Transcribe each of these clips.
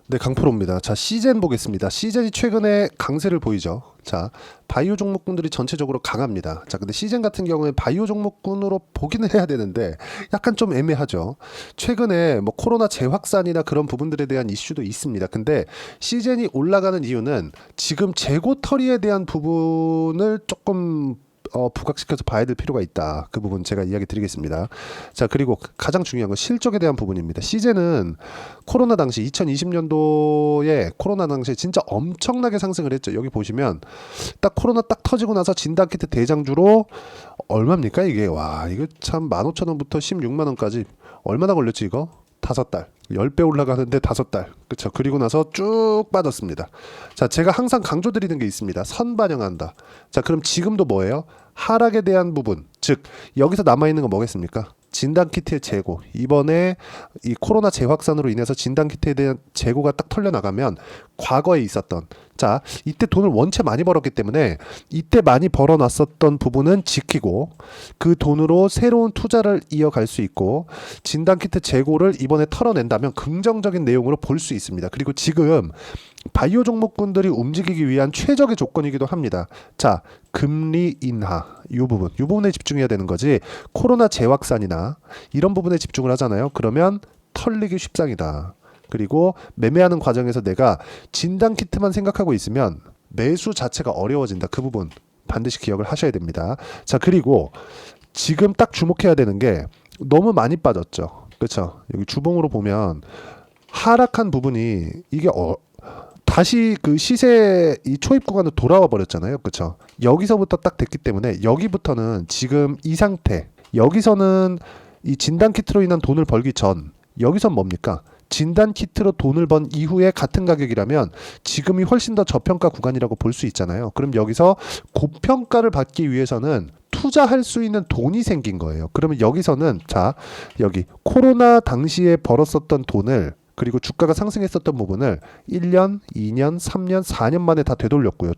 네, 강프로입니다. 자, 시젠 보겠습니다. 시젠이 최근에 강세를 보이죠. 자, 바이오 종목군들이 전체적으로 강합니다. 자, 근데 시젠 같은 경우에 바이오 종목군으로 보기는 해야 되는데 약간 좀 애매하죠. 최근에 뭐 코로나 재확산이나 그런 부분들에 대한 이슈도 있습니다. 근데 시젠이 올라가는 이유는 지금 재고 처리에 대한 부분을 조금 부각시켜서 봐야 될 필요가 있다. 그 부분 제가 이야기 드리겠습니다. 자, 그리고 가장 중요한 건 실적에 대한 부분입니다. 시젠은 코로나 당시 2020년도에 코로나 당시에 진짜 엄청나게 상승을 했죠. 여기 보시면 딱 코로나 딱 터지고 나서 진단키트 대장주로 얼마입니까 이게? 와, 이거 참 15,000원부터 16만 원까지 얼마나 걸렸지 이거? 5달. 10배 올라가는데 5달. 그쵸. 그리고 나서 쭉 빠졌습니다. 자, 제가 항상 강조드리는 게 있습니다. 선반영한다. 자, 그럼 지금도 뭐예요? 하락에 대한 부분. 즉, 여기서 남아있는 건 뭐겠습니까? 진단키트의 재고. 이번에 이 코로나 재확산으로 인해서 진단키트에 대한 재고가 딱 털려나가면 과거에 있었던, 자, 이때 돈을 원체 많이 벌었기 때문에 이때 많이 벌어놨었던 부분은 지키고 그 돈으로 새로운 투자를 이어갈 수 있고 진단키트 재고를 이번에 털어낸다면 긍정적인 내용으로 볼 수 있습니다. 그리고 지금 바이오 종목군들이 움직이기 위한 최적의 조건이기도 합니다. 자, 금리 인하 이 부분에 집중해야 되는 거지. 코로나 재확산이나 이런 부분에 집중을 하잖아요. 그러면 털리기 쉽상이다. 그리고 매매하는 과정에서 내가 진단키트만 생각하고 있으면 매수 자체가 어려워진다. 그 부분 반드시 기억을 하셔야 됩니다. 자, 그리고 지금 딱 주목해야 되는 게 너무 많이 빠졌죠. 그렇죠? 여기 주봉으로 보면 하락한 부분이 이게 다시 그 시세 이 초입 구간으로 돌아와 버렸잖아요. 그렇죠? 여기서부터 딱 됐기 때문에 여기부터는 지금 이 상태. 여기서는 이 진단 키트로 인한 돈을 벌기 전 여기선 뭡니까? 진단 키트로 돈을 번 이후에 같은 가격이라면 지금이 훨씬 더 저평가 구간이라고 볼 수 있잖아요. 그럼 여기서 고평가를 받기 위해서는 투자할 수 있는 돈이 생긴 거예요. 그러면 여기서는 자, 여기 코로나 당시에 벌었었던 돈을 그리고 주가가 상승했었던 부분을 1년, 2년, 3년, 4년 만에 다 되돌렸고요.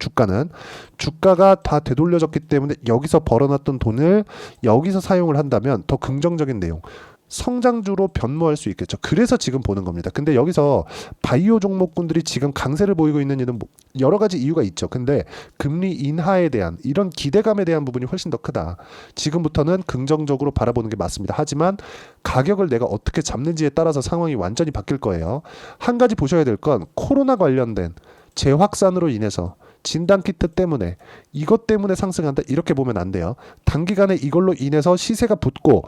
주가가 다 되돌려졌기 때문에 여기서 벌어놨던 돈을 여기서 사용을 한다면 더 긍정적인 내용. 성장주로 변모할 수 있겠죠. 그래서 지금 보는 겁니다. 근데 여기서 바이오 종목군들이 지금 강세를 보이고 있는 이유는 여러 가지 이유가 있죠. 근데 금리 인하에 대한 이런 기대감에 대한 부분이 훨씬 더 크다. 지금부터는 긍정적으로 바라보는 게 맞습니다. 하지만 가격을 내가 어떻게 잡는지에 따라서 상황이 완전히 바뀔 거예요. 한 가지 보셔야 될 건 코로나 관련된 재확산으로 인해서 진단키트 때문에 이것 때문에 상승한다 이렇게 보면 안 돼요. 단기간에 이걸로 인해서 시세가 붙고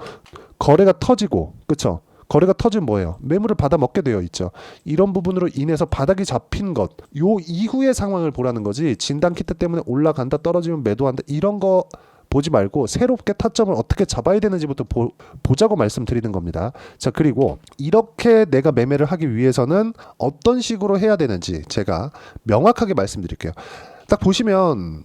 거래가 터지고 그쵸? 거래가 터지면 뭐예요? 매물을 받아 먹게 되어 있죠. 이런 부분으로 인해서 바닥이 잡힌 것, 요 이후의 상황을 보라는 거지. 진단키트 때문에 올라간다 떨어지면 매도한다 이런 거 보지 말고 새롭게 타점을 어떻게 잡아야 되는지부터 보자고 말씀드리는 겁니다. 자, 그리고 이렇게 내가 매매를 하기 위해서는 어떤 식으로 해야 되는지 제가 명확하게 말씀드릴게요. 딱 보시면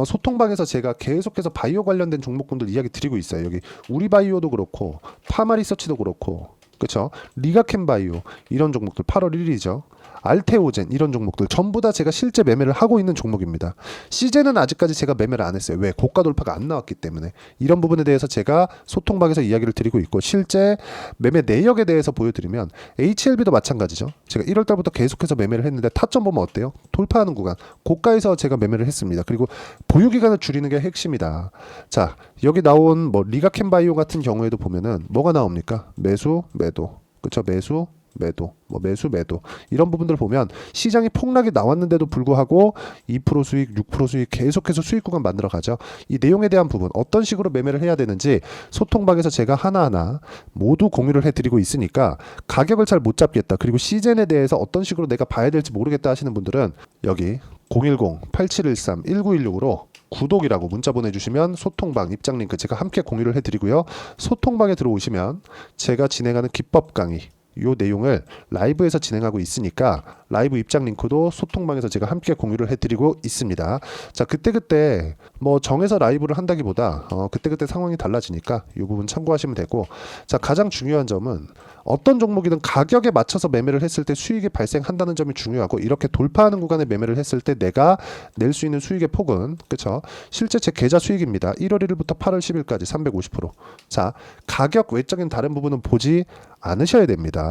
소통방에서 제가 계속해서 바이오 관련된 종목군들 이야기 드리고 있어요. 여기 우리바이오도 그렇고 파마리서치도 그렇고 그렇죠? 리가캠바이오 이런 종목들 8월 1일이죠. 알테오젠 이런 종목들 전부 다 제가 실제 매매를 하고 있는 종목입니다. 시젠은 아직까지 제가 매매를 안 했어요. 왜? 고가 돌파가 안 나왔기 때문에. 이런 부분에 대해서 제가 소통방에서 이야기를 드리고 있고 실제 매매 내역에 대해서 보여드리면 HLB도 마찬가지죠. 제가 1월 달부터 계속해서 매매를 했는데 타점 보면 어때요? 돌파하는 구간. 고가에서 제가 매매를 했습니다. 그리고 보유 기간을 줄이는 게 핵심이다. 자, 여기 나온 뭐 리가캠바이오 같은 경우에도 보면은 뭐가 나옵니까? 매수, 매도. 그렇죠? 매도 이런 부분들 보면 시장이 폭락이 나왔는데도 불구하고 2% 수익, 6% 수익 계속해서 수익 구간 만들어 가죠. 이 내용에 대한 부분 어떤 식으로 매매를 해야 되는지 소통방에서 제가 하나하나 모두 공유를 해드리고 있으니까 가격을 잘 못 잡겠다. 그리고 시젠에 대해서 어떤 식으로 내가 봐야 될지 모르겠다 하시는 분들은 여기 010-8713-1916으로 구독이라고 문자 보내주시면 소통방 입장 링크 제가 함께 공유를 해드리고요. 소통방에 들어오시면 제가 진행하는 기법 강의 요 내용을 라이브에서 진행하고 있으니까 라이브 입장 링크도 소통방에서 제가 함께 공유를 해드리고 있습니다. 자, 그때그때 뭐 정해서 라이브를 한다기보다 그때그때 상황이 달라지니까 이 부분 참고하시면 되고, 자, 가장 중요한 점은 어떤 종목이든 가격에 맞춰서 매매를 했을 때 수익이 발생한다는 점이 중요하고, 이렇게 돌파하는 구간에 매매를 했을 때 내가 낼 수 있는 수익의 폭은 그쵸? 실제 제 계좌 수익입니다. 1월 1일부터 8월 10일까지 350%. 자, 가격 외적인 다른 부분은 보지 않으셔야 됩니다.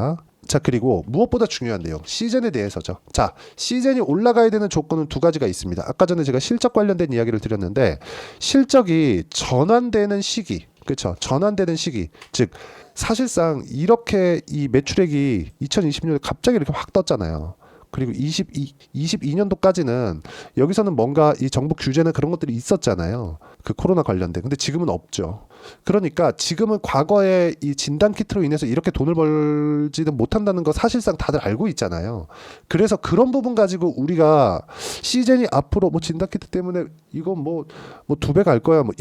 자, 그리고 무엇보다 중요한 내용, 시즌에 대해서죠. 자, 시즌이 올라가야 되는 조건은 두 가지가 있습니다. 아까 전에 제가 실적 관련된 이야기를 드렸는데, 실적이 전환되는 시기, 그렇죠? 전환되는 시기, 즉 사실상 이렇게 이 매출액이 2020년에 갑자기 이렇게 확 떴잖아요. 그리고 22년도까지는 여기서는 뭔가 이 정부 규제나 그런 것들이 있었잖아요. 그 코로나 관련된. 근데 지금은 없죠. 그러니까 지금은 과거에 이 진단 키트로 인해서 이렇게 돈을 벌지는 못한다는 거 사실상 다들 알고 있잖아요. 그래서 그런 부분 가지고 우리가 시즌이 앞으로 뭐 진단 키트 때문에 이건 뭐 두 배 갈 거야. 뭐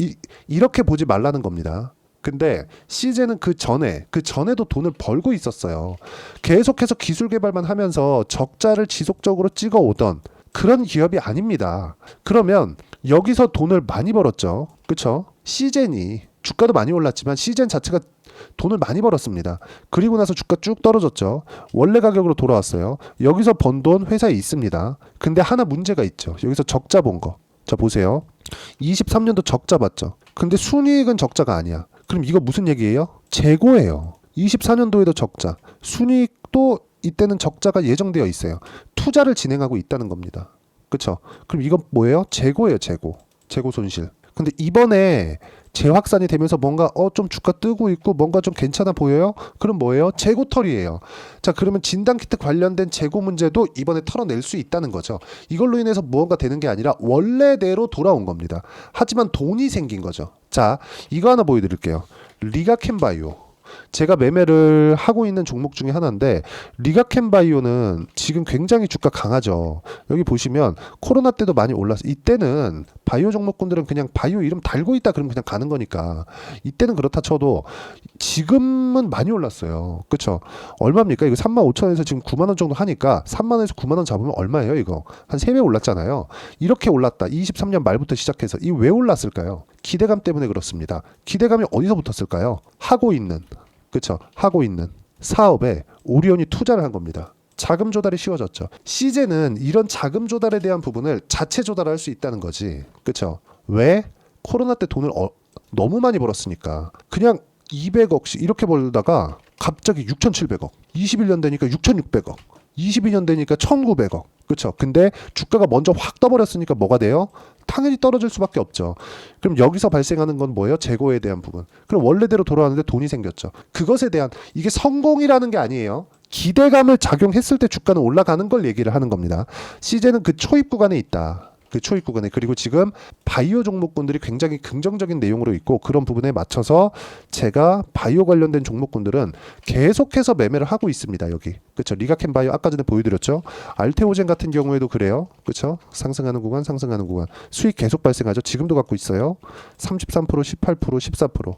이렇게 보지 말라는 겁니다. 근데 시즌은 그 전에도 돈을 벌고 있었어요. 계속해서 기술 개발만 하면서 적자를 지속적으로 찍어 오던 그런 기업이 아닙니다. 그러면 여기서 돈을 많이 벌었죠. 그렇죠? 시즌이 주가도 많이 올랐지만 시즌 자체가 돈을 많이 벌었습니다. 그리고 나서 주가 쭉 떨어졌죠. 원래 가격으로 돌아왔어요. 여기서 번 돈 회사에 있습니다. 근데 하나 문제가 있죠. 여기서 적자 본 거. 자, 보세요. 23년도 적자 봤죠. 근데 순이익은 적자가 아니야. 그럼 이거 무슨 얘기예요? 재고예요. 24년도에도 적자. 순이익도 이때는 적자가 예정되어 있어요. 투자를 진행하고 있다는 겁니다. 그렇죠? 그럼 이건 뭐예요? 재고예요, 재고. 재고 손실. 근데 이번에 재확산이 되면서 뭔가 좀 주가 뜨고 있고 뭔가 좀 괜찮아 보여요? 그럼 뭐예요? 재고털이에요. 자, 그러면 진단키트 관련된 재고 문제도 이번에 털어낼 수 있다는 거죠. 이걸로 인해서 무언가 되는 게 아니라 원래대로 돌아온 겁니다. 하지만 돈이 생긴 거죠. 자, 이거 하나 보여드릴게요. 리가캠바이오. 제가 매매를 하고 있는 종목 중에 하나인데, 리가캠바이오는 지금 굉장히 주가 강하죠. 여기 보시면 코로나 때도 많이 올랐어요. 이때는 바이오 종목군들은 그냥 바이오 이름 달고 있다 그러면 그냥 가는 거니까 이때는 그렇다 쳐도 지금은 많이 올랐어요. 그렇죠? 얼마입니까? 이거 35,000원에서 지금 9만 원 정도 하니까 3만 원에서 9만 원 잡으면 얼마예요? 이거 한 3배 올랐잖아요. 이렇게 올랐다. 23년 말부터 시작해서 이 왜 올랐을까요? 기대감 때문에 그렇습니다. 기대감이 어디서 붙었을까요? 하고 있는, 그렇죠? 하고 있는 사업에 오리온이 투자를 한 겁니다. 자금 조달이 쉬워졌죠. 시제는 이런 자금 조달에 대한 부분을 자체 조달할 수 있다는 거지. 그렇죠? 왜? 코로나 때 돈을 너무 많이 벌었으니까. 그냥 200억씩 이렇게 벌다가 갑자기 6,700억. 21년 되니까 6,600억. 22년 되니까 1,900억. 그렇죠? 근데 주가가 먼저 확 떠버렸으니까 뭐가 돼요? 당연히 떨어질 수밖에 없죠. 그럼 여기서 발생하는 건 뭐예요? 재고에 대한 부분. 그럼 원래대로 돌아왔는데 돈이 생겼죠. 그것에 대한 이게 성공이라는 게 아니에요. 기대감을 작용했을 때 주가는 올라가는 걸 얘기를 하는 겁니다. 시제는 그 초입 구간에 있다. 그 초입 구간에. 그리고 지금 바이오 종목군들이 굉장히 긍정적인 내용으로 있고 그런 부분에 맞춰서 제가 바이오 관련된 종목군들은 계속해서 매매를 하고 있습니다. 여기. 그렇죠? 리가캠바이오 아까 전에 보여드렸죠. 알테오젠 같은 경우에도 그래요. 그렇죠? 상승하는 구간, 상승하는 구간. 수익 계속 발생하죠. 지금도 갖고 있어요. 33%, 18%, 14%.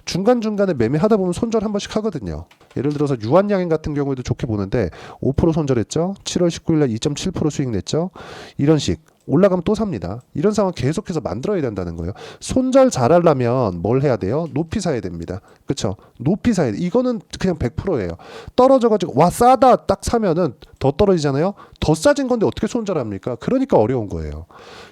중간중간에 매매하다 보면 손절 한 번씩 하거든요. 예를 들어서 유한양행 같은 경우에도 좋게 보는데 5% 손절했죠. 7월 19일 날 2.7% 수익 냈죠. 이런 식. 올라가면 또 삽니다. 이런 상황 계속해서 만들어야 된다는 거예요. 손절 잘하려면 뭘 해야 돼요? 높이 사야 됩니다. 그렇죠? 높이 사야 돼. 이거는 그냥 100%예요. 떨어져가지고 와 싸다 딱 사면은 더 떨어지잖아요. 더 싸진 건데 어떻게 손절합니까? 그러니까 어려운 거예요.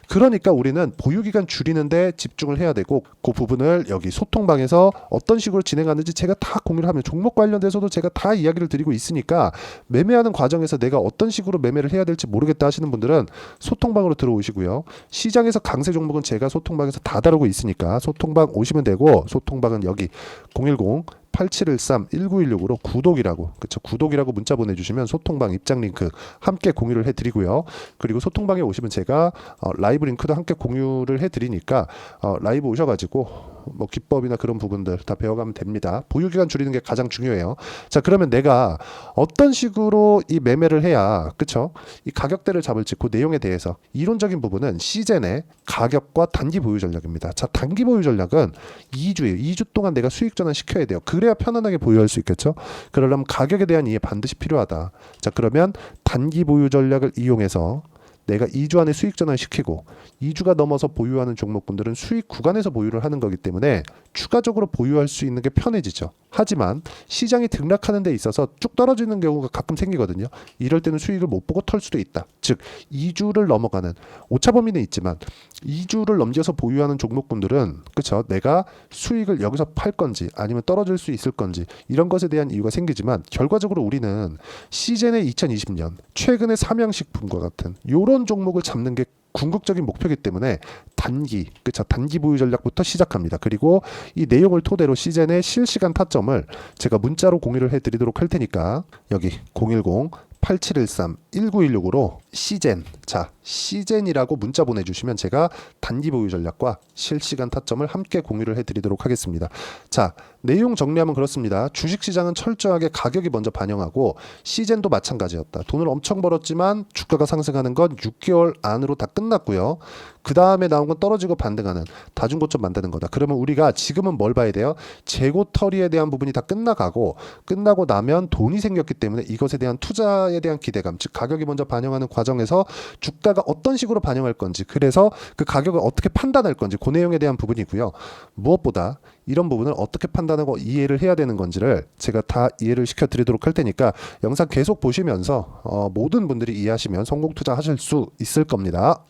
그러니까 우리는 보유기간 줄이는데 집중을 해야 되고 그 부분을 여기 소통방에서 어떤 식으로 진행하는지 제가 다 공유를 하면 종목 관련돼서도 제가 다 이야기를 드리고 있으니까 매매하는 과정에서 내가 어떤 식으로 매매를 해야 될지 모르겠다 하시는 분들은 소통방으로 들어오시고요. 시장에서 강세 종목은 제가 소통방에서 다 다루고 있으니까 소통방 오시면 되고 소통방은 여기 010 8713-1916으로 구독이라고 그렇죠 구독이라고 문자 보내주시면 소통방 입장 링크 함께 공유를 해드리고요. 그리고 소통방에 오시면 제가 라이브 링크도 함께 공유를 해드리니까 라이브 오셔가지고 뭐 기법이나 그런 부분들 다 배워가면 됩니다. 보유기간 줄이는 게 가장 중요해요. 자, 그러면 내가 어떤 식으로 이 매매를 해야 그렇죠 이 가격대를 잡을지 그 내용에 대해서 이론적인 부분은 시젠의 가격과 단기 보유 전략입니다. 자, 단기 보유 전략은 2주예요. 2주 동안 내가 수익 전환 시켜야 돼요. 그래야 편안하게 보유할 수 있겠죠. 그러려면 가격에 대한 이해 반드시 필요하다. 자, 그러면 단기 보유 전략을 이용해서 내가 2주 안에 수익 전환시키고 2주가 넘어서 보유하는 종목군들은 수익 구간에서 보유를 하는 거기 때문에 추가적으로 보유할 수 있는 게 편해지죠. 하지만 시장이 등락하는 데 있어서 쭉 떨어지는 경우가 가끔 생기거든요. 이럴 때는 수익을 못 보고 털 수도 있다. 즉 2주를 넘어가는 오차 범위는 있지만 2주를 넘겨서 보유하는 종목군들은 그렇죠. 내가 수익을 여기서 팔 건지 아니면 떨어질 수 있을 건지 이런 것에 대한 이유가 생기지만 결과적으로 우리는 시즌의 2020년 최근의 삼양식품과 같은 이런 종목을 잡는 게 궁극적인 목표이기 때문에 단기 보유 전략부터 시작합니다. 그리고 이 내용을 토대로 시젠의 실시간 타점을 제가 문자로 공유를 해드리도록 할 테니까 여기 010-8713-1916으로 시젠이라고 문자 보내주시면 제가 단기 보유 전략과 실시간 타점을 함께 공유를 해드리도록 하겠습니다. 자, 내용 정리하면 그렇습니다. 주식시장은 철저하게 가격이 먼저 반영하고 시젠도 마찬가지였다. 돈을 엄청 벌었지만 주가가 상승하는 건 6개월 안으로 다 끝났고요. 그 다음에 나온 건 떨어지고 반등하는 다중고점 만드는 거다. 그러면 우리가 지금은 뭘 봐야 돼요? 재고 처리에 대한 부분이 다 끝나고 나면 돈이 생겼기 때문에 이것에 대한 투자에 대한 기대감, 즉 가격이 먼저 반영하는 과정에서 주가가 어떤 식으로 반영할 건지, 그래서 그 가격을 어떻게 판단할 건지 그 내용에 대한 부분이고요. 무엇보다 이런 부분을 어떻게 판단하고 이해를 해야 되는 건지를 제가 다 이해를 시켜드리도록 할 테니까 영상 계속 보시면서 모든 분들이 이해하시면 성공 투자하실 수 있을 겁니다.